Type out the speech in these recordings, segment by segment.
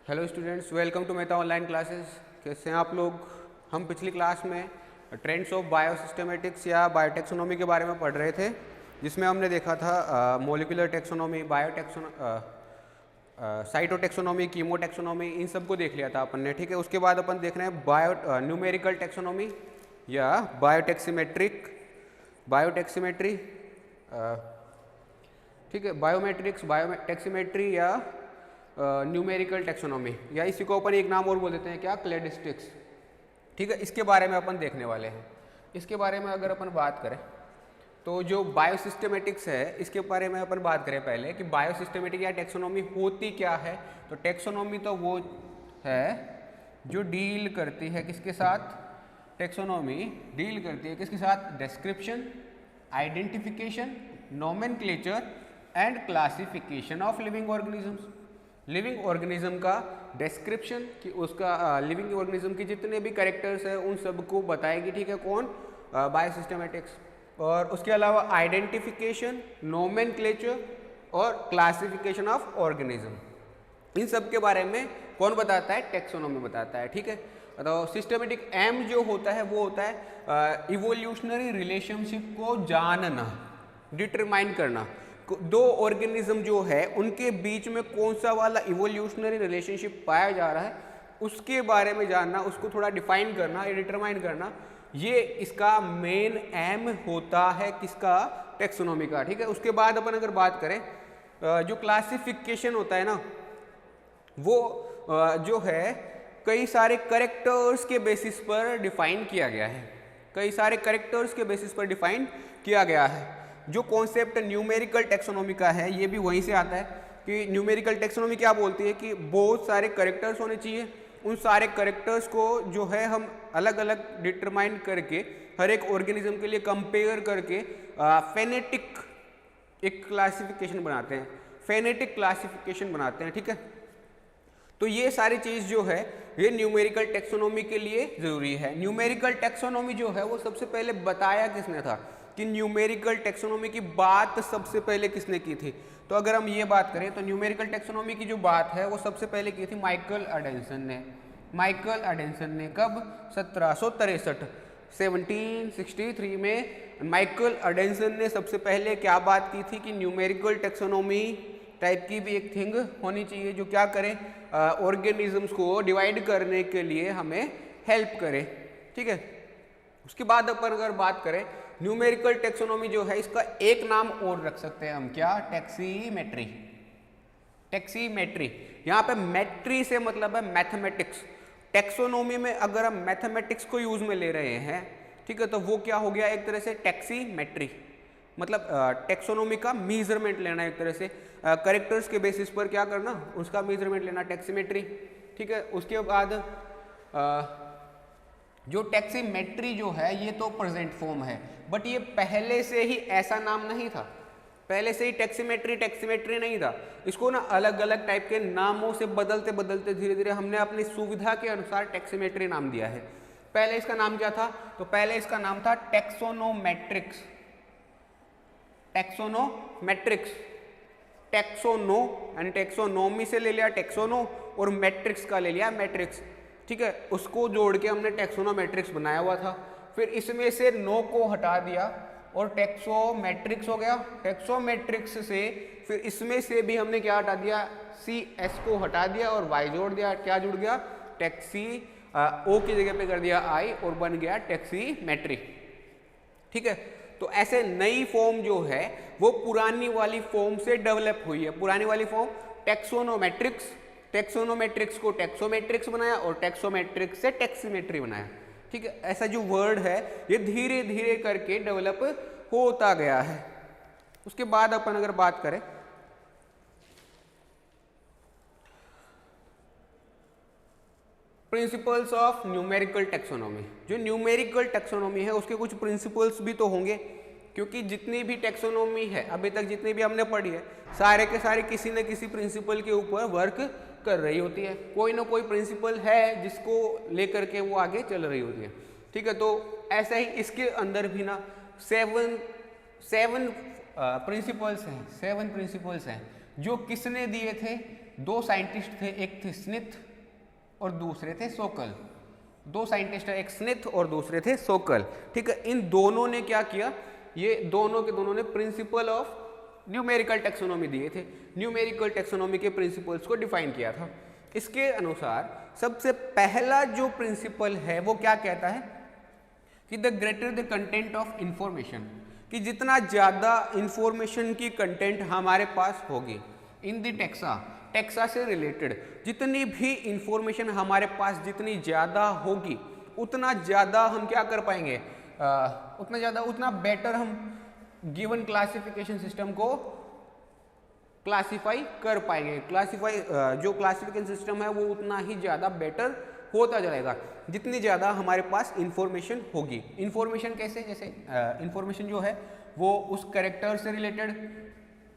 Hello students, welcome to Meta online classes. कैसे हैं आप लोग? हम पिछली क्लास में ट्रेंड्स ऑफ बायोसिस्टमेटिक्स या बायोटेक्सोनॉमी के बारे में पढ़ रहे थे, जिसमें हमने देखा था मोलिकुलर टेक्सोनॉमी, साइटोटेक्सोनॉमी, कीमोटेक्सोनॉमी, इन सब को देख लिया था अपन ने। ठीक है, उसके बाद अपन देख रहे हैं न्यूमेरिकल टेक्सोनॉमी या बायोटेक्सीमेट्री, ठीक है, बायोटेक्सीमेट्री या न्यूमेरिकल टेक्सोनॉमी, या इसी को अपन एक नाम और बोल देते हैं क्या, क्लेडिस्टिक्स। ठीक है, इसके बारे में अपन देखने वाले हैं। इसके बारे में अगर अपन बात करें तो जो बायोसिस्टमेटिक्स है, इसके बारे में अपन बात करें पहले कि बायोसिस्टमेटिक या टेक्सोनॉमी होती क्या है। तो टेक्सोनॉमी तो वो है जो डील करती है किसके साथ, टेक्सोनॉमी डील करती है किसके साथ, description, identification, nomenclature and classification of living organisms. Living organism का डिस्क्रिप्शन कि उसका लिविंग ऑर्गेनिज्म के जितने भी कैरेक्टर्स हैं उन सबको बताएगी। ठीक है, कौन, बायोसिस्टमेटिक्स। और उसके अलावा आइडेंटिफिकेशन, नोमेनक्लेचर और क्लासिफिकेशन ऑफ ऑर्गेनिज्म, इन सब के बारे में कौन बताता है, टेक्सोनॉमी बताता है। ठीक है, तो सिस्टमेटिक एम जो होता है वो होता है इवोल्यूशनरी रिलेशनशिप को जानना, डिटरमाइन करना। दो ऑर्गेनिज्म जो है उनके बीच में कौन सा वाला इवोल्यूशनरी रिलेशनशिप पाया जा रहा है उसके बारे में जानना, उसको थोड़ा डिफाइन करना या डिटरमाइन करना, ये इसका मेन एम होता है किसका, टेक्सोनॉमी का। ठीक है, उसके बाद अपन अगर बात करें जो क्लासिफिकेशन होता है ना, वो जो है कई सारे करेक्टर्स के बेसिस पर डिफाइन किया गया है, कई सारे करेक्टर्स के बेसिस पर डिफाइन किया गया है। जो कॉन्सेप्ट न्यूमेरिकल टेक्सोनॉमी का है ये भी वहीं से आता है कि न्यूमेरिकल टेक्सोनॉमी क्या बोलती है कि बहुत सारे करेक्टर्स होने चाहिए, उन सारे करेक्टर्स को जो है हम अलग अलग डिटरमाइन करके हर एक ऑर्गेनिज्म के लिए कंपेयर करके फेनेटिक एक क्लासिफिकेशन बनाते हैं, फेनेटिक क्लासिफिकेशन बनाते हैं। ठीक है, तो ये सारी चीज़ जो है ये न्यूमेरिकल टेक्सोनॉमी के लिए ज़रूरी है। न्यूमेरिकल टेक्सोनॉमी जो है वो सबसे पहले बताया किसने था कि न्यूमेरिकल टेक्सोनॉमी की बात सबसे पहले किसने की थी। तो अगर हम ये बात करें तो न्यूमेरिकल टेक्सोनॉमी की जो बात है वो सबसे पहले की थी माइकल एडेंसन ने। माइकल एडेंसन ने कब, 1763, 1763 में माइकल एडेंसन ने सबसे पहले क्या बात की थी कि न्यूमेरिकल टेक्सोनॉमी टाइप की भी एक थिंग होनी चाहिए जो क्या करे, ऑर्गेनिजम्स को डिवाइड करने के लिए हमें हेल्प करे। ठीक है, उसके बाद अपन अगर बात करें न्यूमेरिकल टेक्सोनॉमी जो है इसका एक नाम और रख सकते हैं हम, क्या, टैक्सीमेट्री। टैक्सीमेट्री, यहाँ पे मेट्री से मतलब है मैथमेटिक्स। टेक्सोनॉमी में अगर हम मैथमेटिक्स को यूज में ले रहे हैं, ठीक है, तो वो क्या हो गया एक तरह से टैक्सीमेट्री, मतलब टेक्सोनॉमी का मीजरमेंट लेना, एक तरह से करेक्टर्स के बेसिस पर क्या करना, उसका मीजरमेंट लेना, टैक्सीमेट्री। ठीक है, उसके बाद जो टैक्सीमेट्री जो है ये तो प्रेजेंट फॉर्म है, बट ये पहले से ही ऐसा नाम नहीं था, पहले से ही टैक्सीमेट्री नहीं था। इसको ना अलग अलग टाइप के नामों से बदलते बदलते धीरे धीरे हमने अपनी सुविधा के अनुसार टैक्सीमेट्री नाम दिया है। पहले इसका नाम क्या था, तो पहले इसका नाम था टेक्सोनोमेट्रिक्स। टेक्सोनोमेट्रिक्स, टेक्सोनो यानी टेक्सोनोमी से ले लिया टेक्सोनो और मैट्रिक्स का ले लिया मैट्रिक्स। ठीक है, उसको जोड़ के हमने टेक्सोनोमेट्रिक्स बनाया हुआ था। फिर इसमें से नो को हटा दिया और टेक्सोमेट्रिक्स हो गया। टेक्सोमेट्रिक्स से फिर इसमें से भी हमने क्या हटा दिया, सी एस को हटा दिया और वाई जोड़ दिया, क्या जुड़ गया, टैक्सी, ओ की जगह पे कर दिया आई और बन गया टैक्सीमेट्री। ठीक है, तो ऐसे नई फॉर्म जो है वो पुरानी वाली फॉर्म से डेवलप हुई है। पुरानी वाली फॉर्म टेक्सोनोमेट्रिक्स, टेक्सोनोमेट्रिक्स को टेक्सोमेट्रिक्स बनाया और टेक्सोमेट्रिक्स से टैक्सीमेट्री बनाया। ठीक है, ऐसा जो वर्ड है ये धीरे धीरे करके डेवलप होता गया है। उसके बाद अपन अगर बात करें प्रिंसिपल्स ऑफ न्यूमेरिकल टेक्सोनॉमी, जो न्यूमेरिकल टेक्सोनॉमी है उसके कुछ प्रिंसिपल्स भी तो होंगे, क्योंकि जितनी भी टेक्सोनॉमी है अभी तक जितनी भी हमने पढ़ी है सारे के सारे किसी न किसी प्रिंसिपल के ऊपर वर्क कर रही होती है। कोई ना कोई प्रिंसिपल है जिसको लेकर के वो आगे चल रही होती है। ठीक है, तो ऐसा ही इसके अंदर भी ना सेवन प्रिंसिपल्स हैं, 7 प्रिंसिपल्स हैं जो किसने दिए थे, दो साइंटिस्ट थे, एक थे स्मिथ और दूसरे थे सोकल। दो साइंटिस्ट है, एक स्मिथ और दूसरे थे सोकल। ठीक है, इन दोनों ने क्या किया, ये दोनों के दोनों ने प्रिंसिपल ऑफ न्यूमेरिकल टेक्सोनॉमी दिए थे, न्यूमेरिकल टेक्सोनॉमी के प्रिंसिपल्स को डिफाइन किया था। इसके अनुसार सबसे पहला जो प्रिंसिपल है वो क्या कहता है कि the greater the content of information, कि जितना ज़्यादा इंफॉर्मेशन की कंटेंट हमारे पास होगी इन द टेक्सा से रिलेटेड, जितनी भी इंफॉर्मेशन हमारे पास जितनी ज़्यादा होगी उतना ज़्यादा हम क्या कर पाएंगे, उतना बेटर हम गिवन क्लासिफिकेशन सिस्टम को क्लासिफाई कर पाएंगे। जो क्लासिफिकेशन सिस्टम है वो उतना ही ज़्यादा बेटर होता जाएगा जितनी ज़्यादा हमारे पास इंफॉर्मेशन होगी। इंफॉर्मेशन कैसे, जैसे इंफॉर्मेशन जो है वो उस कैरेक्टर से रिलेटेड,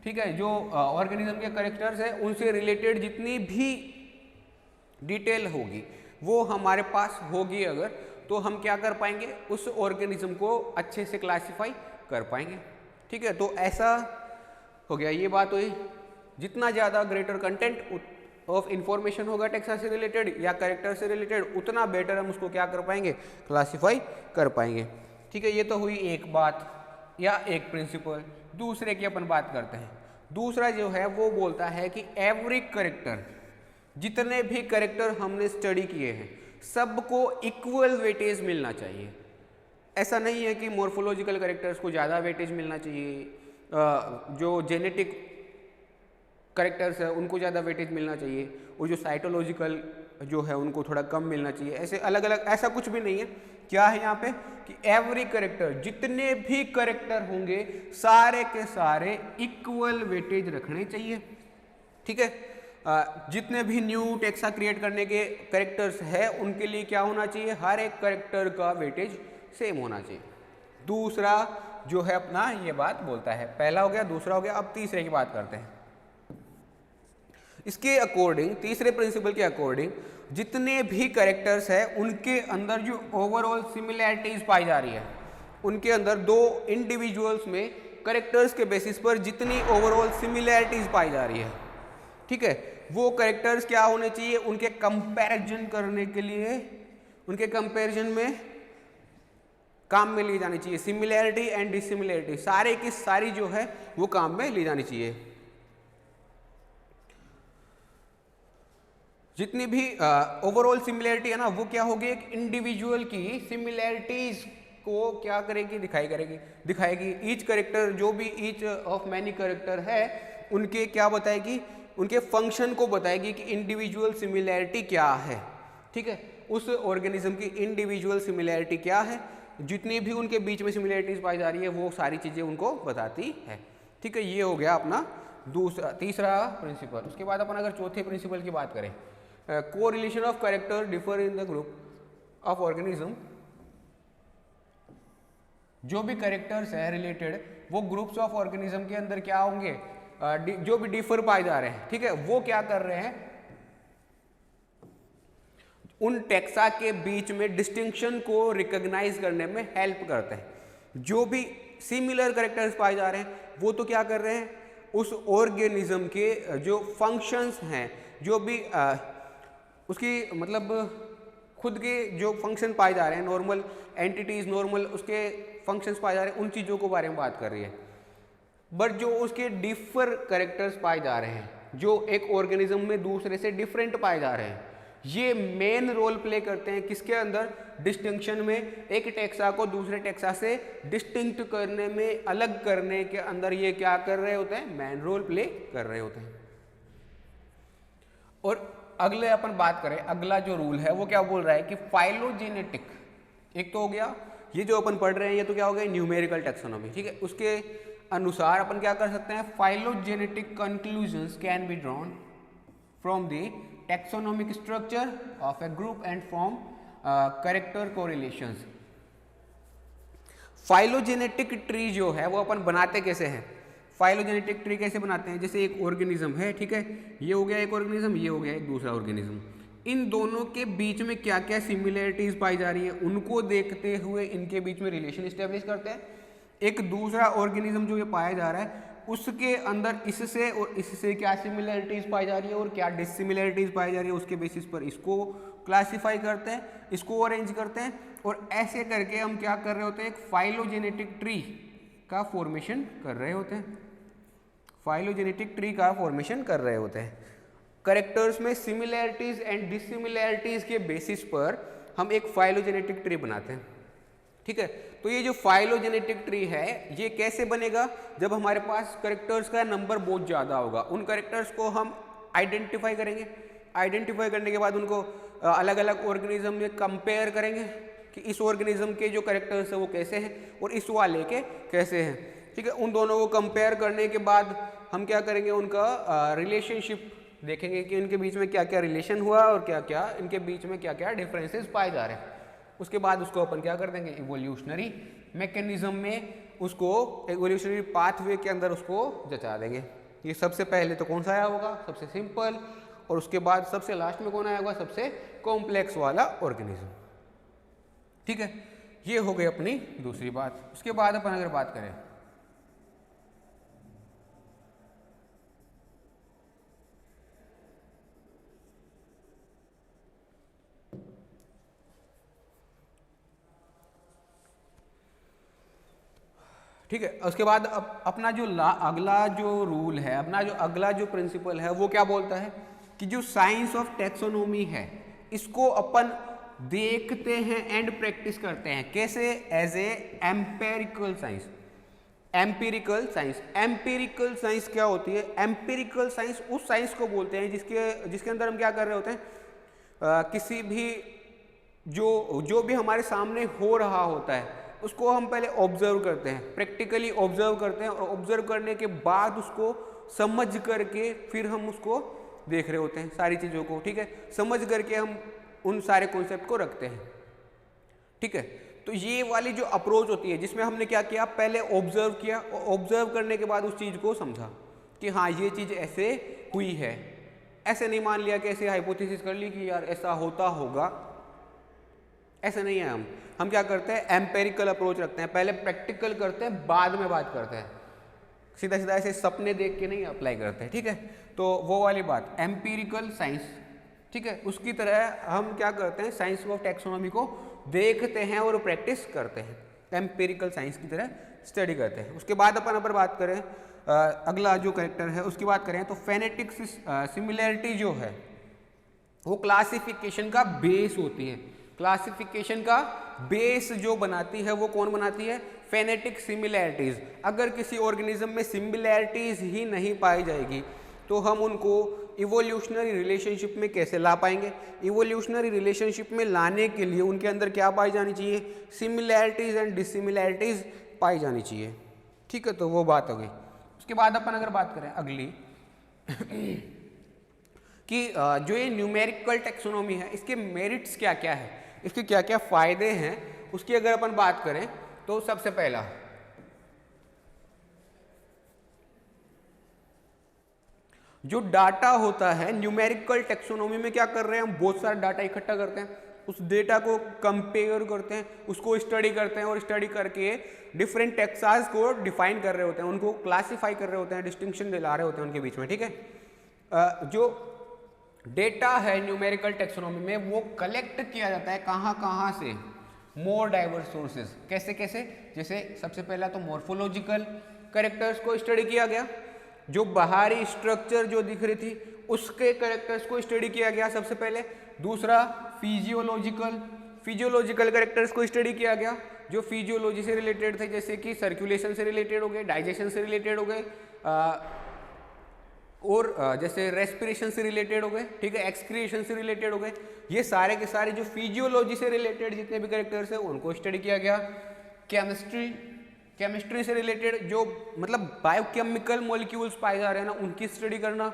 ठीक है, जो ऑर्गेनिज्म के कैरेक्टर्स है उनसे रिलेटेड जितनी भी डिटेल होगी वो हमारे पास होगी अगर, तो हम क्या कर पाएंगे, उस ऑर्गेनिज्म को अच्छे से क्लासिफाई कर पाएंगे। ठीक है, तो ऐसा हो गया, ये बात हुई, जितना ज़्यादा ग्रेटर कंटेंट ऑफ इंफॉर्मेशन होगा टेक्सा से रिलेटेड या कैरेक्टर से रिलेटेड उतना बेटर हम उसको क्या कर पाएंगे, क्लासिफाई कर पाएंगे। ठीक है, ये तो हुई एक बात या एक प्रिंसिपल। दूसरे की अपन बात करते हैं। दूसरा जो है वो बोलता है कि एवरी कैरेक्टर, जितने भी कैरेक्टर हमने स्टडी किए हैं सबको इक्वल वेटेज मिलना चाहिए। ऐसा नहीं है कि मॉर्फोलॉजिकल कैरेक्टर्स को ज़्यादा वेटेज मिलना चाहिए, जो जेनेटिक कैरेक्टर्स है उनको ज़्यादा वेटेज मिलना चाहिए, और जो साइटोलॉजिकल जो है उनको थोड़ा कम मिलना चाहिए। ऐसे अलग अलग ऐसा कुछ भी नहीं है। क्या है यहाँ पे कि एवरी कैरेक्टर, जितने भी कैरेक्टर होंगे सारे के सारे इक्वल वेटेज रखने चाहिए। ठीक है, जितने भी न्यू टेक्सा क्रिएट करने के कैरेक्टर्स है उनके लिए क्या होना चाहिए, हर एक कैरेक्टर का वेटेज सेम होना चाहिए। दूसरा जो है अपना ये बात बोलता है, पहला हो गया, दूसरा हो गया, अब तीसरे की बात करते हैं। इसके अकॉर्डिंग, तीसरे प्रिंसिपल के अकॉर्डिंग, जितने भी कैरेक्टर्स है उनके अंदर जो ओवरऑल सिमिलैरिटीज पाई जा रही है, उनके अंदर दो इंडिविजुअल्स में कैरेक्टर्स के बेसिस पर जितनी ओवरऑल सिमिलैरिटीज पाई जा रही है, ठीक है, वो कैरेक्टर्स क्या होने चाहिए, उनके कंपैरिजन करने के लिए, उनके कंपैरिजन में काम में ली जानी चाहिए। सिमिलैरिटी एंड डिसिमिलैरिटी सारे की सारी जो है वो काम में ली जानी चाहिए। जितनी भी ओवरऑल सिमिलैरिटी है ना वो क्या होगी, एक इंडिविजुअल की सिमिलैरिटीज को क्या करेगी, दिखाएगी। ईच कैरेक्टर, जो भी ईच ऑफ मैनी कैरेक्टर है उनके क्या बताएगी, उनके फंक्शन को बताएगी कि इंडिविजुअल सिमिलैरिटी क्या है। ठीक है, उस ऑर्गेनिज्म की इंडिविजुअल सिमिलैरिटी क्या है, जितनी भी उनके बीच में सिमिलैरिटीज पाई जा रही है वो सारी चीज़ें उनको बताती है। ठीक है, ये हो गया अपना तीसरा प्रिंसिपल। उसके बाद अपन अगर चौथे प्रिंसिपल की बात करें, correlation of character differ in the group of organism. जो भी कैरेक्टर्स है रिलेटेड वो ग्रुप्स ऑफ ऑर्गेनिज्म के अंदर क्या होंगे, जो भी डिफर पाए जा रहे हैं, ठीक है, वो क्या कर रहे हैं, उन टेक्सा के बीच में डिस्टिंक्शन को रिकॉग्नाइज करने में हेल्प करते हैं। जो भी सिमिलर कैरेक्टर्स पाए जा रहे हैं वो तो क्या कर रहे हैं, उस ऑर्गेनिज्म के जो फंक्शंस हैं, जो भी उसकी मतलब खुद के जो फंक्शन पाए जा रहे हैं, नॉर्मल एंटिटीज, नॉर्मल उसके फंक्शंस पाए जा रहे हैं, उन चीज़ों के बारे में बात कर रही है। बट जो उसके डिफर कैरेक्टर्स पाए जा रहे हैं, जो एक ऑर्गेनिज्म में दूसरे से डिफरेंट पाए जा रहे हैं, ये मेन रोल प्ले करते हैं किसके अंदर, डिस्टिंक्शन में। एक टेक्सा को दूसरे टेक्सा से डिस्टिंक्ट करने में, अलग करने के अंदर ये क्या कर रहे होते हैं, मेन रोल प्ले कर रहे होते हैं। और अगले अपन बात करें, अगला जो रूल है वो क्या बोल रहा है कि फाइलोजेनेटिक, एक तो हो गया ये जो अपन पढ़ रहे हैं, ये तो क्या हो गया, न्यूमेरिकल टेक्सोनॉमी। ठीक है, उसके अनुसार अपन क्या कर सकते हैं, phylogenetic conclusions can be drawn from the taxonomic structure of A group and form character correlations. Phylogenetic tree जो है वो अपन बनाते कैसे हैं, फाइलोजेनेटिक ट्री कैसे बनाते हैं, जैसे एक ऑर्गेनिज्म है, ठीक है, ये हो गया एक ऑर्गेनिज्म, ये हो गया एक दूसरा ऑर्गेनिज्म, इन दोनों के बीच में क्या क्या सिमिलैरिटीज पाई जा रही है उनको देखते हुए इनके बीच में रिलेशन इस्टेब्लिश करते हैं। एक दूसरा ऑर्गेनिज्म जो ये पाया जा रहा है उसके अंदर इससे और इससे क्या सिमिलरिटीज पाई जा रही है और क्या डिसिमिलरिटीज पाई जा रही है, उसके बेसिस पर इसको क्लासिफाई करते हैं, इसको अरेंज करते हैं, और ऐसे करके हम क्या कर रहे होते हैं, एक फाइलोजेनेटिक ट्री का फॉर्मेशन कर रहे होते हैं, फाइलोजेनेटिक ट्री का फॉर्मेशन कर रहे होते हैं। कैरेक्टर्स में सिमिलैरिटीज एंड डिसिमिलैरिटीज के बेसिस पर हम एक फाइलोजेनेटिक ट्री बनाते हैं, ठीक है। तो ये जो फाइलोजेनेटिक ट्री है ये कैसे बनेगा, जब हमारे पास कैरेक्टर्स का नंबर बहुत ज़्यादा होगा, उन कैरेक्टर्स को हम आइडेंटिफाई करेंगे, आइडेंटिफाई करने के बाद उनको अलग अलग ऑर्गेनिज्म में कंपेयर करेंगे कि इस ऑर्गेनिज्म के जो कैरेक्टर्स है वो कैसे हैं और इस वाले के कैसे हैं, ठीक है। उन दोनों को कंपेयर करने के बाद हम क्या करेंगे, उनका रिलेशनशिप देखेंगे कि इनके बीच में क्या क्या रिलेशन हुआ और क्या क्या इनके बीच में क्या क्या डिफरेंसेस पाए जा रहे हैं। उसके बाद उसको अपन क्या कर देंगे, इवोल्यूशनरी मैकेनिज्म में उसको इवोल्यूशनरी पाथवे के अंदर उसको जचा देंगे। ये सबसे पहले तो कौन सा आया होगा, सबसे सिंपल, और उसके बाद सबसे लास्ट में कौन आया होगा, सबसे कॉम्प्लेक्स वाला ऑर्गेनिज्म, ठीक है। ये हो गई अपनी दूसरी बात। उसके बाद अपन अगर बात करें ठीक है, उसके बाद अपना जो अगला जो रूल है, अपना जो अगला जो प्रिंसिपल है वो क्या बोलता है कि जो साइंस ऑफ टैक्सोनॉमी है इसको अपन देखते हैं एंड प्रैक्टिस करते हैं। कैसे? As a empirical science. Empirical science, empirical science क्या होती है? एम्पिरिकल साइंस उस साइंस को बोलते हैं जिसके अंदर हम क्या कर रहे होते हैं, किसी भी जो भी हमारे सामने हो रहा होता है उसको हम पहले ऑब्जर्व करते हैं, प्रैक्टिकली ऑब्जर्व करते हैं, और ऑब्जर्व करने के बाद उसको समझ करके फिर हम उसको देख रहे होते हैं सारी चीज़ों को, ठीक है। समझ करके हम उन सारे कॉन्सेप्ट को रखते हैं, ठीक है। तो ये वाली जो अप्रोच होती है जिसमें हमने क्या किया, पहले ऑब्जर्व किया और ऑब्जर्व करने के बाद उस चीज़ को समझा कि हाँ ये चीज़ ऐसे हुई है। ऐसे नहीं मान लिया कि ऐसे हाइपोथेसिस कर ली कि यार ऐसा होता होगा, ऐसा नहीं है। हम क्या करते हैं, एम्पेरिकल अप्रोच रखते हैं, पहले प्रैक्टिकल करते हैं बाद में बात करते हैं, सीधा सीधा ऐसे सपने देख के नहीं अप्लाई करते हैं, ठीक है। तो वो वाली बात एम्पिरिकल साइंस, ठीक है। उसकी तरह हम क्या करते हैं, साइंस ऑफ टैक्सोनॉमी को देखते हैं और प्रैक्टिस करते हैं, एम्पिरिकल साइंस की तरह स्टडी करते हैं। उसके बाद अपन बात करें अगला जो कैरेक्टर है उसकी बात करें तो फेनेटिक सिमिलैरिटी जो है वो क्लासिफिकेशन का बेस होती है। क्लासिफिकेशन का बेस जो बनाती है वो कौन बनाती है? Phonetic similarities. अगर किसी ऑर्गेनिज्म में सिमिलैरिटीज ही नहीं पाई जाएगी तो हम उनको इवोल्यूशनरी रिलेशनशिप में कैसे ला पाएंगे? इवोल्यूशनरी रिलेशनशिप में लाने के लिए उनके अंदर क्या पाई जानी चाहिए? सिमिलैरिटीज एंड डिसिमिलैरिटीज पाई जानी चाहिए, ठीक है। तो वो बात हो गई। उसके बाद अपन अगर बात करें अगली कि जो ये न्यूमेरिकल टैक्सोनॉमी है इसके मेरिट्स क्या क्या है, इसके क्या क्या फायदे हैं, उसकी अगर अपन बात करें तो सबसे पहला जो डाटा होता है न्यूमेरिकल टैक्सोनॉमी में क्या कर रहे हैं, हम बहुत सारा डाटा इकट्ठा करते हैं, उस डेटा को कंपेयर करते हैं, उसको स्टडी करते हैं और स्टडी करके डिफरेंट टेक्सास को डिफाइन कर रहे होते हैं, उनको क्लासिफाई कर रहे होते हैं, डिस्टिंक्शन दिला रहे होते हैं उनके बीच में, ठीक है। जो डेटा है न्यूमेरिकल टैक्सोनॉमी में वो कलेक्ट किया जाता है कहाँ से? More diverse sources. कैसे कैसे? जैसे सबसे पहला तो मॉर्फोलॉजिकल कैरेक्टर्स को स्टडी किया गया, जो बाहरी स्ट्रक्चर जो दिख रही थी उसके कैरेक्टर्स को स्टडी किया गया सबसे पहले। दूसरा फिजियोलॉजिकल कैरेक्टर्स को स्टडी किया गया जो फिजियोलॉजी से रिलेटेड थे, जैसे कि सर्कुलेशन से रिलेटेड हो गए, डाइजेशन से रिलेटेड हो गए, और जैसे रेस्पिरेशन से रिलेटेड हो गए, ठीक है, एक्सक्रिएशन से रिलेटेड हो गए। ये सारे के सारे जो फिजियोलॉजी से रिलेटेड जितने भी कैरेक्टर्स हैं उनको स्टडी किया गया। केमिस्ट्री से रिलेटेड जो मतलब बायोकेमिकल मॉलिक्यूल्स पाए जा रहे हैं ना उनकी स्टडी करना,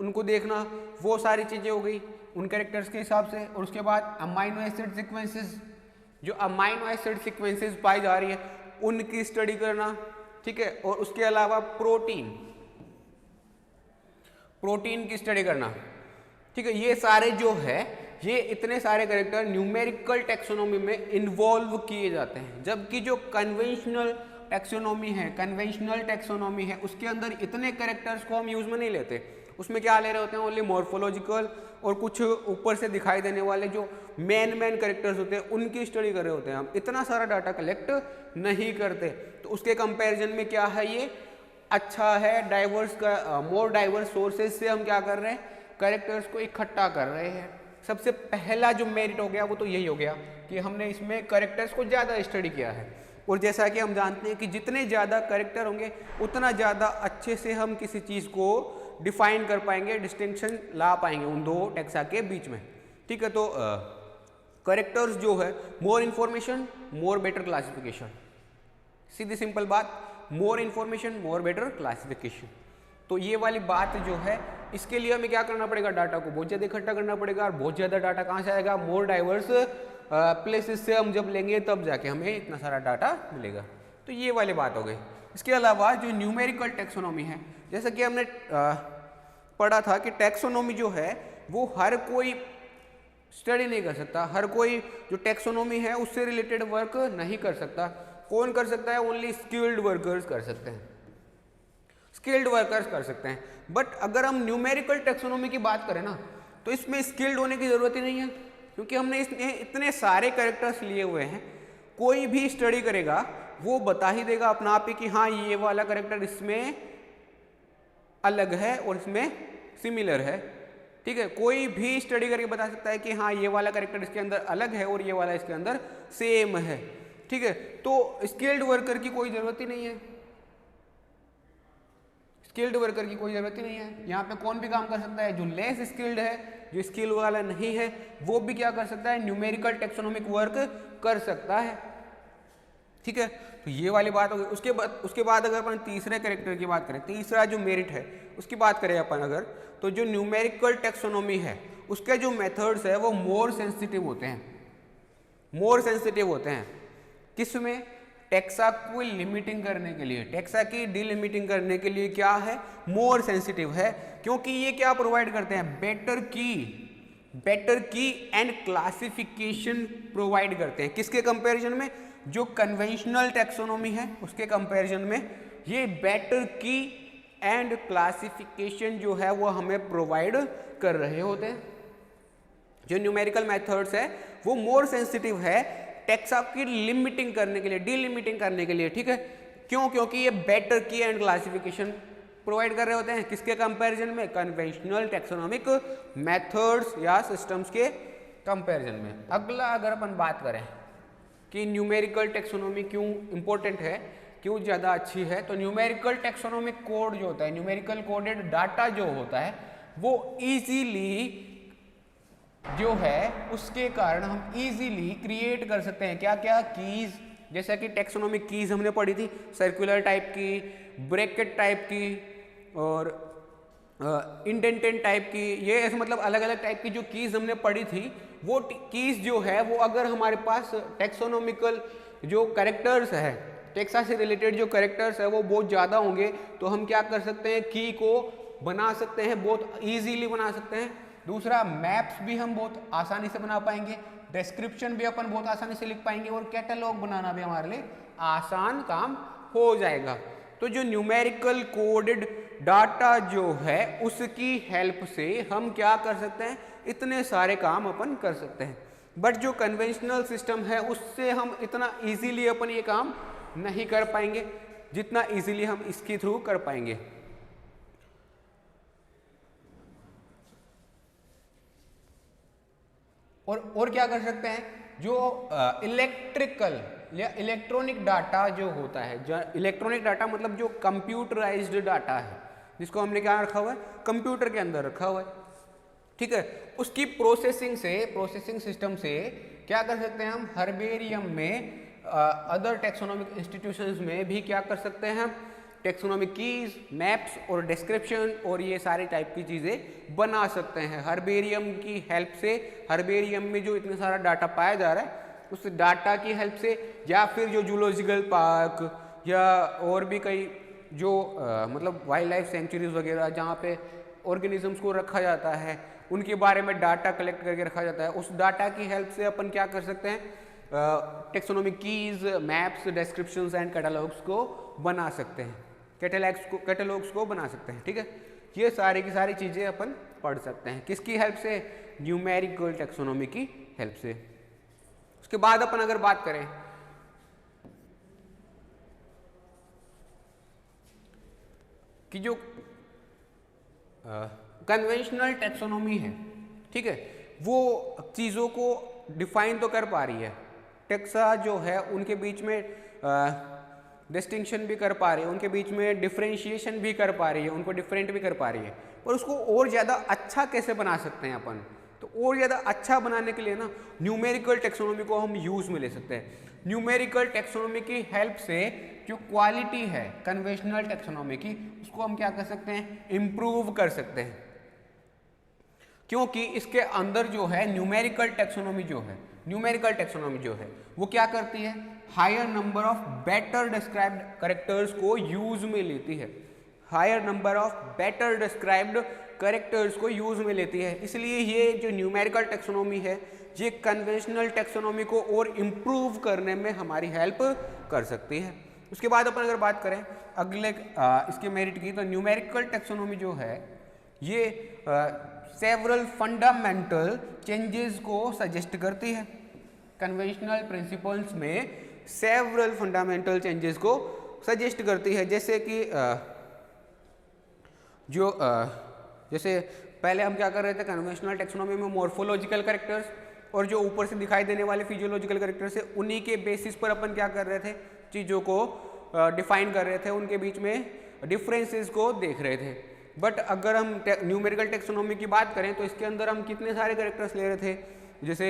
उनको देखना, वो सारी चीज़ें हो गई उन कैरेक्टर्स के हिसाब से। और उसके बाद अमाइनो एसिड सीक्वेंसेस, जो अमाइनो एसिड सीक्वेंसेस पाई जा रही है उनकी स्टडी करना, ठीक है। और उसके अलावा प्रोटीन की स्टडी करना, ठीक है। ये सारे जो है ये इतने सारे कैरेक्टर न्यूमेरिकल टैक्सोनॉमी में इन्वॉल्व किए जाते हैं, जबकि जो कन्वेंशनल टेक्सोनॉमी है, कन्वेंशनल टेक्सोनॉमी है, उसके अंदर इतने कैरेक्टर्स को हम यूज में नहीं लेते। उसमें क्या ले रहे होते हैं, ओनली मॉर्फोलॉजिकल और कुछ ऊपर से दिखाई देने वाले जो मेन कैरेक्टर्स होते हैं उनकी स्टडी कर रहे होते हैं। हम इतना सारा डाटा कलेक्ट नहीं करते। तो उसके कंपैरिजन में क्या है, ये अच्छा है, डाइवर्स का मोर डाइवर्स सोर्सेज से हम क्या कर रहे हैं, कैरेक्टर्स को इकट्ठा कर रहे हैं। सबसे पहला जो मेरिट हो गया वो तो यही हो गया कि हमने इसमें कैरेक्टर्स को ज़्यादा स्टडी किया है। और जैसा कि हम जानते हैं कि जितने ज़्यादा कैरेक्टर होंगे उतना ज़्यादा अच्छे से हम किसी चीज़ को डिफाइन कर पाएंगे, डिस्टिंक्शन ला पाएंगे उन दो टेक्सा के बीच में। ठीक है, तो कैरेक्टर्स जो है, more information more better classification, सीधी सिंपल बात, more information more better classification. तो ये वाली बात जो है, इसके लिए हमें क्या करना पड़ेगा, डाटा को बहुत ज़्यादा इकट्ठा करना पड़ेगा। और बहुत ज़्यादा डाटा कहाँ से आएगा, मोर डाइवर्स प्लेसेस से हम जब लेंगे तब जाके हमें इतना सारा डाटा मिलेगा। तो ये वाली बात हो गई। इसके अलावा जो न्यूमेरिकल टेक्सोनॉमी है, जैसा कि हमने पढ़ा था कि टेक्सोनॉमी जो है वो हर कोई स्टडी नहीं कर सकता, हर कोई जो टेक्सोनॉमी है उससे रिलेटेड वर्क नहीं कर सकता। कौन कर सकता है, ओनली स्किल्ड वर्कर्स कर सकते हैं, स्किल्ड वर्कर्स कर सकते हैं। बट अगर हम न्यूमेरिकल टेक्सोनॉमी की बात करें ना, तो इसमें स्किल्ड होने की ज़रूरत ही नहीं है, क्योंकि हमने इसमें इतने सारे कैरेक्टर्स लिए हुए हैं। कोई भी स्टडी करेगा वो बता ही देगा अपना आप ही कि हाँ ये वाला कैरेक्टर इसमें अलग है और इसमें सिमिलर है। ठीक है, कोई भी स्टडी करके बता सकता है कि हाँ ये वाला कैरेक्टर इसके अंदर अलग है और ये वाला इसके अंदर सेम है। ठीक है, तो स्किल्ड वर्कर की कोई ज़रूरत ही नहीं है, स्किल्ड वर्कर की कोई ज़रूरत ही नहीं है। यहाँ पे कौन भी काम कर सकता है, जो लेस स्किल्ड है, जो स्किल वाला नहीं है, वो भी क्या कर सकता है, न्यूमेरिकल टेक्सोनोमिक वर्क कर सकता है। ठीक है, तो ये वाली बात हो गई। उसके बाद अगर अपन तीसरे कैरेक्टर की बात करें, तीसरा जो मेरिट है उसकी बात करें अपन अगर, तो जो न्यूमेरिकल टेक्सोनोमी है उसके जो मेथड्स है वो मोर सेंसिटिव होते हैं, मोर सेंसिटिव होते हैं। किसमें, टेक्सा को लिमिटिंग करने के लिए, टेक्सा की डिलिमिटिंग करने के लिए क्या है, मोर सेंसिटिव है, क्योंकि ये क्या प्रोवाइड करते हैं, बेटर की एंड क्लासिफिकेशन प्रोवाइड करते हैं। किसके कंपैरिजन में, जो कन्वेंशनल टेक्सोनोमी है उसके कंपैरिजन में ये बेटर की एंड क्लासिफिकेशन जो है वो हमें प्रोवाइड कर रहे होते हैं। जो न्यूमेरिकल मेथड्स है वो मोर सेंसिटिव है टेक्सा की लिमिटिंग करने के लिए, डिलिमिटिंग करने के लिए। ठीक है, क्यों, क्योंकि ये बेटर की एंड क्लासिफिकेशन प्रोवाइड कर रहे होते हैं। किसके कंपैरिजन में, कन्वेंशनल टेक्सोनोमिक मेथड्स या सिस्टम्स के कंपैरिजन में। अगला अगर अपन बात करें कि न्यूमेरिकल टेक्सोनोमी क्यों इंपॉर्टेंट है, क्यों ज़्यादा अच्छी है, तो न्यूमेरिकल टेक्सोनोमिक कोड जो होता है, न्यूमेरिकल कोडेड डाटा जो होता है वो इजीली जो है उसके कारण हम इजीली क्रिएट कर सकते हैं क्या क्या, कीज। जैसा कि टेक्सोनोमिक कीज हमने पढ़ी थी, सर्कुलर टाइप की, ब्रैकेट टाइप की और इंडेंटेड टाइप की, ये ऐसे मतलब अलग अलग टाइप की जो कीज हमने पढ़ी थी, वो कीज जो है वो अगर हमारे पास टेक्सोनोमिकल जो कैरेक्टर्स है, टेक्सा से रिलेटेड जो कैरेक्टर्स है वो बहुत ज़्यादा होंगे, तो हम क्या कर सकते हैं, की को बना सकते हैं, बहुत ईजीली बना सकते हैं। दूसरा, मैप्स भी हम बहुत आसानी से बना पाएंगे, डिस्क्रिप्शन भी अपन बहुत आसानी से लिख पाएंगे और कैटलॉग बनाना भी हमारे लिए आसान काम हो जाएगा। तो जो न्यूमेरिकल कोडेड डाटा जो है उसकी हेल्प से हम क्या कर सकते हैं, इतने सारे काम अपन कर सकते हैं। बट जो कन्वेंशनल सिस्टम है उससे हम इतना इजीली अपन ये काम नहीं कर पाएंगे जितना इजीली हम इसके थ्रू कर पाएंगे। और क्या कर सकते हैं, जो इलेक्ट्रिकल या इलेक्ट्रॉनिक डाटा जो होता है, जो इलेक्ट्रॉनिक डाटा मतलब जो कंप्यूटराइज्ड डाटा है, जिसको हमने क्या रखा हुआ है, कंप्यूटर के अंदर रखा हुआ है। ठीक है, उसकी प्रोसेसिंग सिस्टम से क्या कर सकते हैं हम, हर्बेरियम में, अदर टेक्सोनोमिक इंस्टीट्यूशंस में भी क्या कर सकते हैं, टेक्सोनोमिक कीज, मैप्स और डिस्क्रिप्शन और ये सारे टाइप की चीज़ें बना सकते हैं हर्बेरियम की हेल्प से। हर्बेरियम में जो इतना सारा डाटा पाया जा रहा है उस डाटा की हेल्प से, या फिर जो जूलॉजिकल पार्क या और भी कई जो मतलब वाइल्ड लाइफ सेंचुरीज वगैरह जहाँ पे ऑर्गेनिजम्स को रखा जाता है, उनके बारे में डाटा कलेक्ट करके रखा जाता है, उस डाटा की हेल्प से अपन क्या कर सकते हैं, taxonomic keys, maps, descriptions and catalogues को बना सकते हैं, कैटलॉग्स को बना सकते हैं। ठीक है, ये सारी की सारी चीज़ें अपन पढ़ सकते हैं किसकी हेल्प से, न्यूमेरिकल टेक्सोनोमी की हेल्प से। उसके बाद अपन अगर बात करें कि जो कन्वेंशनल टेक्सोनोमी है, ठीक है, वो चीज़ों को डिफाइन तो कर पा रही है, टेक्सा जो है उनके बीच में डिस्टिंक्शन भी कर पा रही है, उनके बीच में डिफरेंशिएशन भी कर पा रही है, उनको डिफरेंट भी कर पा रही है, पर उसको और ज़्यादा अच्छा कैसे बना सकते हैं अपन, तो और ज़्यादा अच्छा बनाने के लिए ना न्यूमेरिकल टेक्सोनोमी को हम यूज़ में ले सकते हैं। न्यूमेरिकल टेक्सोनोमी की हेल्प से जो क्वालिटी है कन्वेंशनल टेक्सोनोमी की, उसको हम क्या कर सकते हैं, इम्प्रूव कर सकते हैं, क्योंकि इसके अंदर जो है न्यूमेरिकल टेक्सोनोमी जो है वो क्या करती है, higher number of better described characters को यूज में लेती है, higher number of better described characters को यूज में लेती है। इसलिए ये जो न्यूमेरिकल टेक्सोनोमी है ये कन्वेंशनल टेक्सोनोमी को और इम्प्रूव करने में हमारी हेल्प कर सकती है। उसके बाद अपन अगर बात करें अगले इसके मेरिट की, तो न्यूमेरिकल टेक्सोनोमी जो है ये सेवरल फंडामेंटल चेंजेस को सजेस्ट करती है। कन्वेंशनल प्रिंसिपल्स में सेवरल फंडामेंटल चेंजेस को सजेस्ट करती है, जैसे कि जैसे पहले हम क्या कर रहे थे कन्वेंशनल टेक्सोनोमी में, मॉर्फोलॉजिकल कैरेक्टर्स और जो ऊपर से दिखाई देने वाले फिजियोलॉजिकल कैरेक्टर्स है, उन्हीं के बेसिस पर अपन क्या कर रहे थे, चीज़ों को डिफाइन कर रहे थे, उनके बीच में डिफरेंसेस को देख रहे थे। बट अगर हम न्यूमेरिकल टेक्सोनोमी की बात करें तो इसके अंदर हम कितने सारे कैरेक्टर्स ले रहे थे, जैसे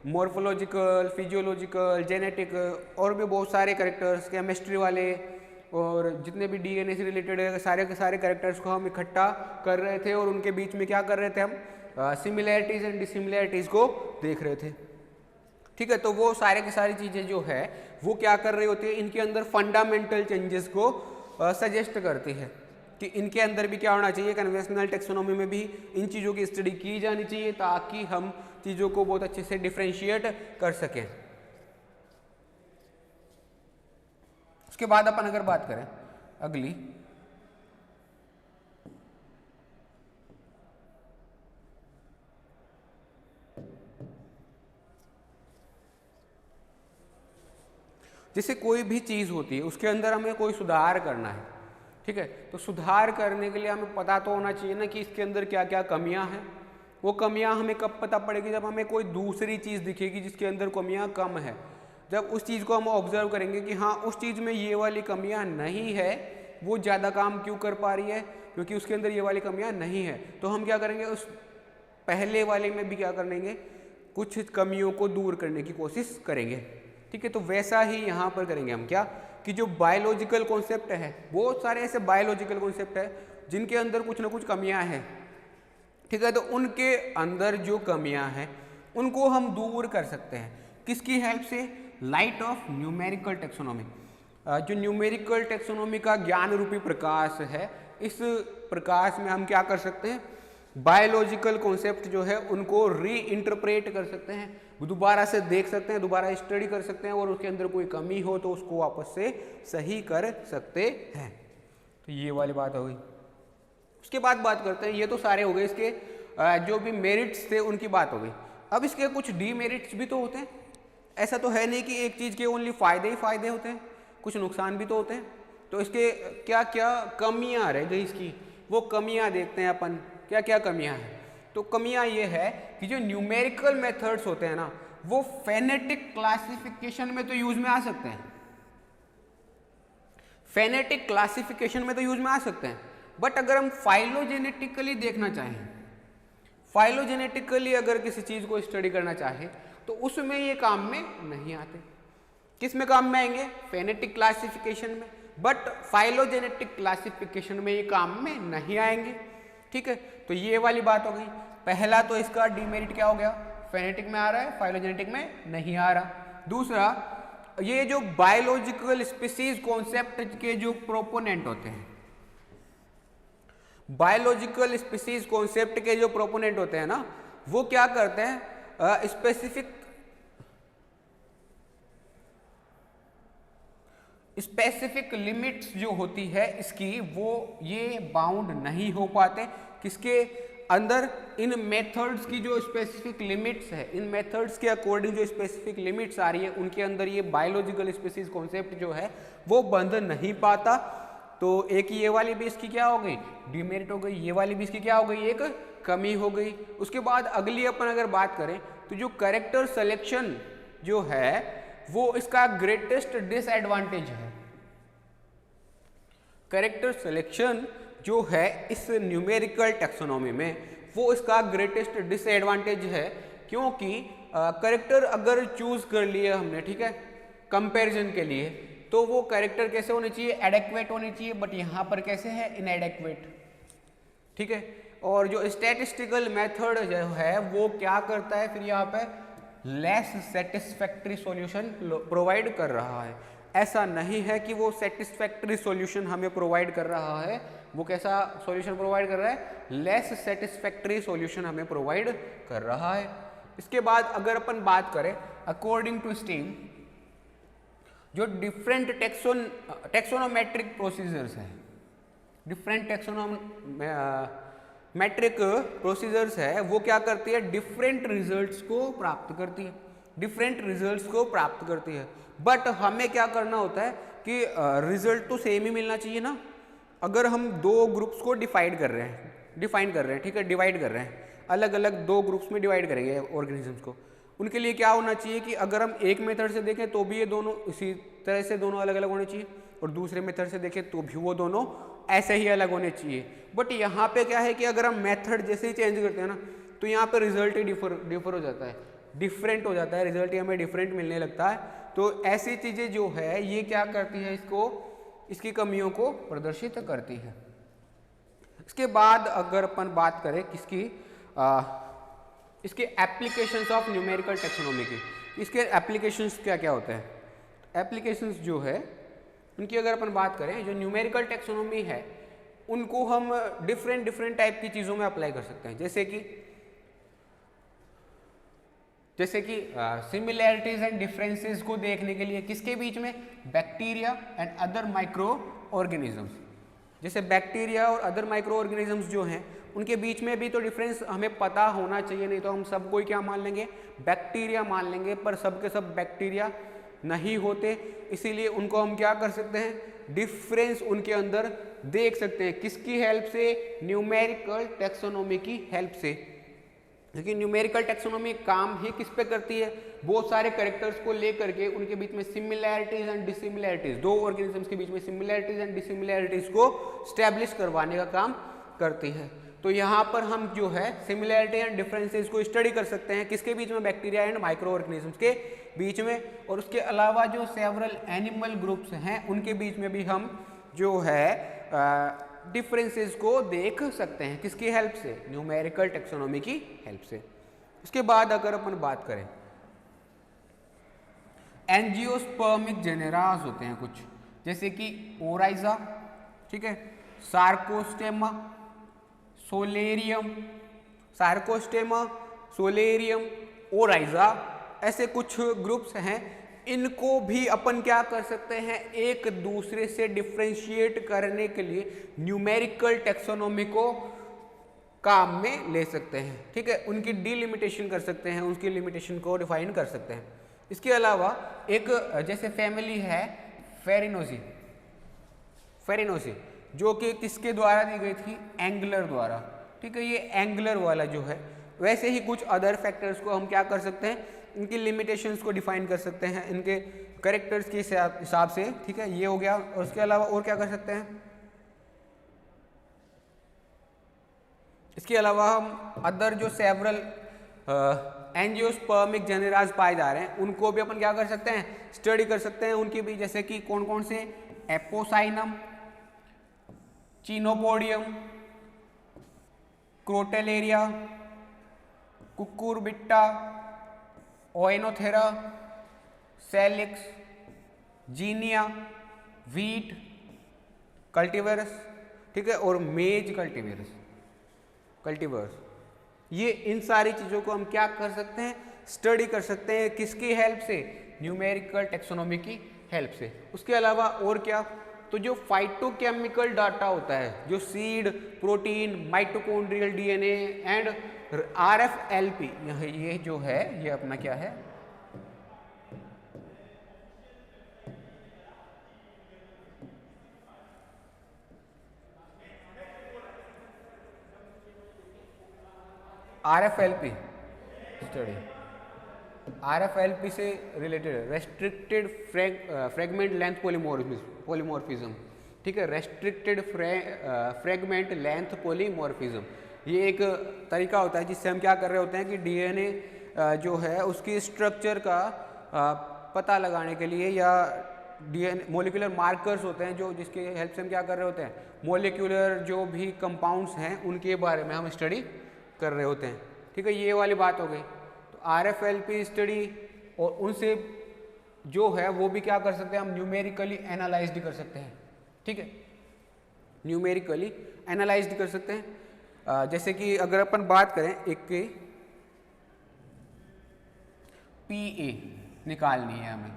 मॉर्फोलॉजिकल, फिजियोलॉजिकल, जेनेटिक और भी बहुत सारे कैरेक्टर्स, केमिस्ट्री वाले और जितने भी डीएनए से रिलेटेड है सारे के सारे कैरेक्टर्स को हम इकट्ठा कर रहे थे और उनके बीच में क्या कर रहे थे, हम सिमिलैरिटीज़ एंड डिसिमिलैरिटीज़ को देख रहे थे। ठीक है, तो वो सारे की सारी चीज़ें जो है वो क्या कर रही होती है, इनके अंदर फंडामेंटल चेंजेस को सजेस्ट करती है कि इनके अंदर भी क्या होना चाहिए, कन्वेंशनल टेक्सोनोमी में भी इन चीज़ों की स्टडी की जानी चाहिए ताकि हम चीज़ों को बहुत अच्छे से डिफ्रेंशिएट कर सकें। उसके बाद अपन अगर बात करें अगली, जैसे कोई भी चीज़ होती है उसके अंदर हमें कोई सुधार करना है, ठीक है, तो सुधार करने के लिए हमें पता तो होना चाहिए ना कि इसके अंदर क्या क्या कमियां हैं। वो कमियां हमें कब पता पड़ेगी, जब हमें कोई दूसरी चीज़ दिखेगी जिसके अंदर कमियां कम है, जब उस चीज़ को हम ऑब्जर्व करेंगे कि हाँ उस चीज़ में ये वाली कमियां नहीं है, वो ज़्यादा काम क्यों कर पा रही है, क्योंकि उसके अंदर ये वाली कमियां नहीं है, तो हम क्या करेंगे उस पहले वाले में भी क्या करेंगे, कुछ कमियों को दूर करने की कोशिश करेंगे। ठीक है, तो वैसा ही यहाँ पर करेंगे हम क्या कि जो बायोलॉजिकल कॉन्सेप्ट है, बहुत सारे ऐसे बायोलॉजिकल कॉन्सेप्ट है जिनके अंदर कुछ ना कुछ कमियां हैं, ठीक है, तो उनके अंदर जो कमियां हैं उनको हम दूर कर सकते हैं किसकी हेल्प से, लाइट ऑफ न्यूमेरिकल टेक्सोनोमी। जो न्यूमेरिकल टेक्सोनोमी का ज्ञान रूपी प्रकाश है, इस प्रकाश में हम क्या कर सकते हैं, बायोलॉजिकल कॉन्सेप्ट जो है उनको री इंटरप्रेट कर सकते हैं, दोबारा से देख सकते हैं, दोबारा स्टडी कर सकते हैं और उसके अंदर कोई कमी हो तो उसको वापस से सही कर सकते हैं। तो ये वाली बात हो गई। उसके बाद बात करते हैं, ये तो सारे हो गए इसके जो भी मेरिट्स थे उनकी बात हो गई। अब इसके कुछ डीमेरिट्स भी तो होते हैं, ऐसा तो है नहीं कि एक चीज़ के ओनली फ़ायदे ही फ़ायदे होते हैं, कुछ नुकसान भी तो होते हैं। तो इसके क्या क्या कमियाँ रह गई इसकी, वो कमियाँ देखते हैं अपन, क्या क्या कमियाँ हैं। तो कमियाँ ये है कि जो न्यूमेरिकल मेथड्स होते हैं ना, वो फेनेटिक क्लासिफिकेशन में तो यूज में आ सकते हैं, फेनेटिक क्लासिफिकेशन में तो यूज में आ सकते हैं, बट अगर हम फाइलोजेनेटिकली देखना चाहें, फाइलोजेनेटिकली अगर किसी चीज़ को स्टडी करना चाहे तो उसमें ये काम में नहीं आते। किस में काम में आएंगे, फेनेटिक क्लासिफिकेशन में, बट फाइलोजेनेटिक क्लासिफिकेशन में ये काम में नहीं आएंगे। ठीक है, तो ये वाली बात हो गई। पहला तो इसका डीमेरिट क्या हो गया, फेनेटिक में आ रहा है, फाइलोजेनेटिक में नहीं आ रहा। दूसरा, ये जो बायोलॉजिकल स्पीसीज कॉन्सेप्ट के जो प्रोपोनेंट होते हैं, बायोलॉजिकल स्पीसीज कॉन्सेप्ट के जो प्रोपोनेंट होते हैं ना, वो क्या करते हैं, स्पेसिफिक स्पेसिफिक लिमिट्स जो होती है इसकी, वो ये बाउंड नहीं हो पाते किसके अंदर, इन मेथड्स की जो स्पेसिफिक लिमिट्स है, इन मेथड्स के अकॉर्डिंग जो स्पेसिफिक लिमिट्स आ रही है उनके अंदर ये बायोलॉजिकल स्पीसीज कॉन्सेप्ट जो है वो बंध नहीं पाता। तो एक ये वाली भी इसकी क्या हो गई, डिमेरिट हो गई, ये वाली भी इसकी क्या हो गई, एक कमी हो गई। उसके बाद अगली अपन अगर बात करें तो जो कैरेक्टर सिलेक्शन जो है वो इसका ग्रेटेस्ट डिसएडवांटेज है। कैरेक्टर सिलेक्शन जो है इस न्यूमेरिकल टैक्सोनॉमी में वो इसका ग्रेटेस्ट डिसएडवांटेज है, क्योंकि कैरेक्टर अगर चूज कर लिए हमने, ठीक है, कंपैरिजन के लिए, तो वो कैरेक्टर कैसे होने चाहिए, एडेक्वेट होने चाहिए, बट यहाँ पर कैसे है, इनएडेक्वेट, ठीक है। और जो स्टैटिस्टिकल मेथड जो है वो क्या करता है फिर यहाँ पे, लेस सेटिस्फैक्ट्री सॉल्यूशन प्रोवाइड कर रहा है। ऐसा नहीं है कि वो सेटिस्फैक्ट्री सॉल्यूशन हमें प्रोवाइड कर रहा है, वो कैसा सॉल्यूशन प्रोवाइड कर रहा है, लेस सेटिस्फैक्ट्री सॉल्यूशन हमें प्रोवाइड कर रहा है। इसके बाद अगर अपन बात करें अकॉर्डिंग टू स्टीम, जो डिफरेंट टेक्सोनोमेट्रिक प्रोसीजर्स हैं, डिफरेंट टेक्सोनोमेट्रिक प्रोसीजर्स है, वो क्या करती है, डिफरेंट रिजल्ट्स को प्राप्त करती है, डिफरेंट रिजल्ट्स को प्राप्त करती है। बट हमें क्या करना होता है कि रिजल्ट तो सेम ही मिलना चाहिए ना। अगर हम दो ग्रुप्स को डिफाइन कर रहे हैं, ठीक है, डिवाइड कर रहे हैं, अलग अलग दो ग्रुप्स में डिवाइड करेंगे ऑर्गेनिजम्स को, उनके लिए क्या होना चाहिए कि अगर हम एक मेथड से देखें तो भी ये दोनों इसी तरह से दोनों अलग अलग होने चाहिए, और दूसरे मेथड से देखें तो भी वो दोनों ऐसे ही अलग होने चाहिए। बट यहाँ पे क्या है कि अगर हम मेथड जैसे ही चेंज करते हैं ना, तो यहाँ पे रिजल्ट ही डिफर हो जाता है, डिफरेंट हो जाता है, रिजल्ट ही हमें डिफरेंट मिलने लगता है। तो ऐसी चीज़ें जो है ये क्या करती है, इसकी कमियों को प्रदर्शित करती है। इसके बाद अगर अपन बात करें किसकी, इसके एप्लीकेशंस ऑफ न्यूमेरिकल टैक्सोनॉमी की, इसके एप्लीकेशंस क्या क्या होते हैं। एप्लीकेशंस जो है उनकी अगर अपन बात करें, जो न्यूमेरिकल टैक्सोनॉमी है उनको हम डिफरेंट टाइप की चीज़ों में अप्लाई कर सकते हैं, जैसे कि सिमिलैरिटीज एंड डिफरेंसेस को देखने के लिए किसके बीच में, bacteria and other micro organisms. जैसे बैक्टीरिया और अदर माइक्रो ऑर्गेनिजम्स जो हैं उनके बीच में भी तो डिफरेंस हमें पता होना चाहिए, नहीं तो हम सबको ही क्या मान लेंगे, बैक्टीरिया मान लेंगे, पर सब के सब बैक्टीरिया नहीं होते। इसीलिए उनको हम क्या कर सकते हैं, डिफरेंस उनके अंदर देख सकते हैं, किसकी हेल्प से, न्यूमेरिकल टैक्सोनॉमी की हेल्प से। लेकिन न्यूमेरिकल टैक्सोनॉमी काम ही किस पे करती है, बहुत सारे कैरेक्टर्स को लेकर के उनके बीच में सिमिलैरिटीज एंड डिसिमिलैरिटीज, दो ऑर्गेनिजम्स के बीच में सिमिलैरिटीज एंड डिसिमिलैरिटीज को स्टैब्लिश करवाने का काम करती है। तो यहाँ पर हम जो है सिमिलैरिटी एंड डिफरेंसेस को स्टडी कर सकते हैं, किसके बीच में, बैक्टीरिया एंड माइक्रो ऑर्गेनिजम्स के बीच में। और उसके अलावा जो सेवरल एनिमल ग्रुप्स हैं उनके बीच में भी हम जो है डिफरेंसेस को देख सकते हैं, किसकी हेल्प से, न्यूमेरिकल टैक्सोनॉमी की हेल्प से। इसके बाद अगर अपन बात करें, एंजियोस्पर्मिक जेनेरास होते हैं कुछ, जैसे कि ओराइजा, ठीक है, सार्कोस्टेमा, सोलेरियम, ओराइजा, ऐसे कुछ ग्रुप्स हैं। इनको भी अपन क्या कर सकते हैं, एक दूसरे से डिफ्रेंशिएट करने के लिए न्यूमेरिकल टैक्सोनॉमी को काम में ले सकते हैं, ठीक है, उनकी डिलिमिटेशन कर सकते हैं, उनकी लिमिटेशन को डिफाइन कर सकते हैं। इसके अलावा एक जैसे फैमिली है फेरिनोसी, जो कि किसके द्वारा दी गई थी, एंगलर द्वारा, ठीक है, ये एंगलर वाला जो है। वैसे ही कुछ अदर फैक्टर्स को हम क्या कर सकते हैं, इनकी लिमिटेशंस को डिफाइन कर सकते हैं, इनके कैरेक्टर्स के हिसाब से, ठीक है, ये हो गया। और उसके अलावा और क्या कर सकते हैं, इसके अलावा हम अदर जो सेवरल एंजियोस्पर्मिक जेनेरास पाए जा रहे हैं उनको भी अपन क्या कर सकते हैं, स्टडी कर सकते हैं उनके भी, जैसे कि कौन कौन से, Apocynum, Chenopodium, Crotalaria, Cucurbita, Oenothera, Salix, Zinnia, wheat cultivars, ठीक है, और मेज कल्टीवर्स। ये इन सारी चीज़ों को हम क्या कर सकते हैं, स्टडी कर सकते हैं, किसकी हेल्प से, न्यूमेरिकल टैक्सोनॉमी की हेल्प से। उसके अलावा और क्या, तो जो फाइटोकेमिकल डाटा होता है, जो seed, protein, mitochondrial DNA and RFLP, ये जो है ये अपना क्या है, आरएफएलपी स्टडी, आरएफएलपी से related restricted fragment length polymorphism, ठीक है, रेस्ट्रिक्टेड फ्रेगमेंट लेंथ पॉलीमॉर्फिज्म, ये एक तरीका होता है जिससे हम क्या कर रहे होते हैं कि डीएनए जो है उसकी स्ट्रक्चर का पता लगाने के लिए, या डीएनए मोलिकुलर मार्कर्स होते हैं जो जिसके हेल्प से हम क्या कर रहे होते हैं, मोलिकुलर जो भी कंपाउंड्स हैं उनके बारे में हम स्टडी कर रहे होते हैं, ठीक है, ये वाली बात हो गई। तो आरएफएलपी स्टडी, और उनसे जो है वो भी क्या कर सकते हैं, हम न्यूमेरिकली एनालाइज्ड कर सकते हैं, ठीक है, न्यूमेरिकली एनालाइज्ड कर सकते हैं। जैसे कि अगर अपन बात करें, एक के पीए निकालनी है हमें,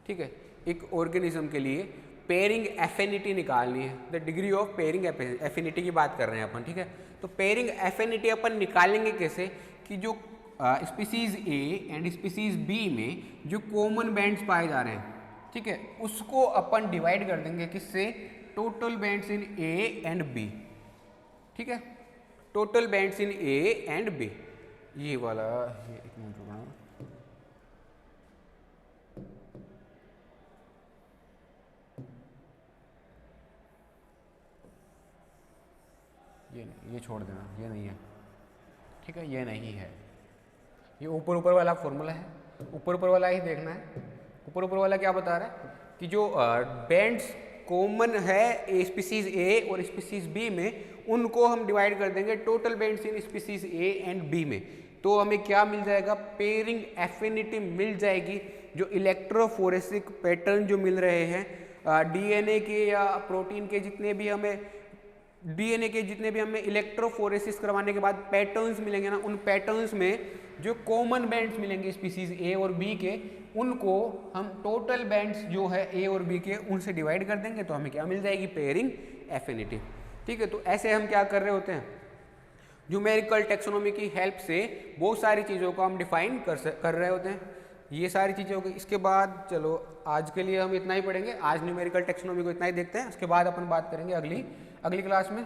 ठीक है, एक ऑर्गेनिज्म के लिए पेयरिंग एफिनिटी निकालनी है, the degree of pairing affinity की बात कर रहे हैं अपन, ठीक है। तो पेयरिंग एफिनिटी अपन निकालेंगे कैसे, कि जो species A and species B में जो कॉमन बैंड्स पाए जा रहे हैं, ठीक है, उसको अपन डिवाइड कर देंगे किससे, total bands in A and B, ठीक है, total bands in A and B, ये वाला, ये एक मिनट रुकना, ये नहीं, ये छोड़ देना, ये नहीं है, ठीक है, ये नहीं है, ये ऊपर ऊपर वाला फॉर्मूला है, ऊपर ऊपर वाला ही देखना है। ऊपर ऊपर वाला क्या बता रहा है कि जो बैंड्स कॉमन है स्पीसीज ए और स्पीसीज बी में, उनको हम डिवाइड कर देंगे total bands in species A and B में, तो हमें क्या मिल जाएगा, पेयरिंग एफिनिटी मिल जाएगी। जो इलेक्ट्रोफोरेसिक पैटर्न जो मिल रहे हैं डीएनए के या प्रोटीन के, जितने भी हमें डीएनए के जितने भी हमें इलेक्ट्रोफोरेसिस करवाने के बाद पैटर्न्स मिलेंगे ना, उन पैटर्न्स में जो कॉमन बैंड्स मिलेंगे स्पीसीज ए और बी के, उनको हम टोटल बैंड्स जो है ए और बी के उनसे डिवाइड कर देंगे, तो हमें क्या मिल जाएगी, पेयरिंग एफिनिटी, ठीक है। तो ऐसे हम क्या कर रहे होते हैं, न्यूमेरिकल टेक्सोनोमी की हेल्प से बहुत सारी चीज़ों को हम डिफाइन कर रहे होते हैं। ये सारी चीज़ें हो गई। इसके बाद चलो आज के लिए हम इतना ही पढ़ेंगे, आज न्यूमेरिकल टेक्सोनोमी को इतना ही देखते हैं, उसके बाद अपन बात करेंगे अगली क्लास में।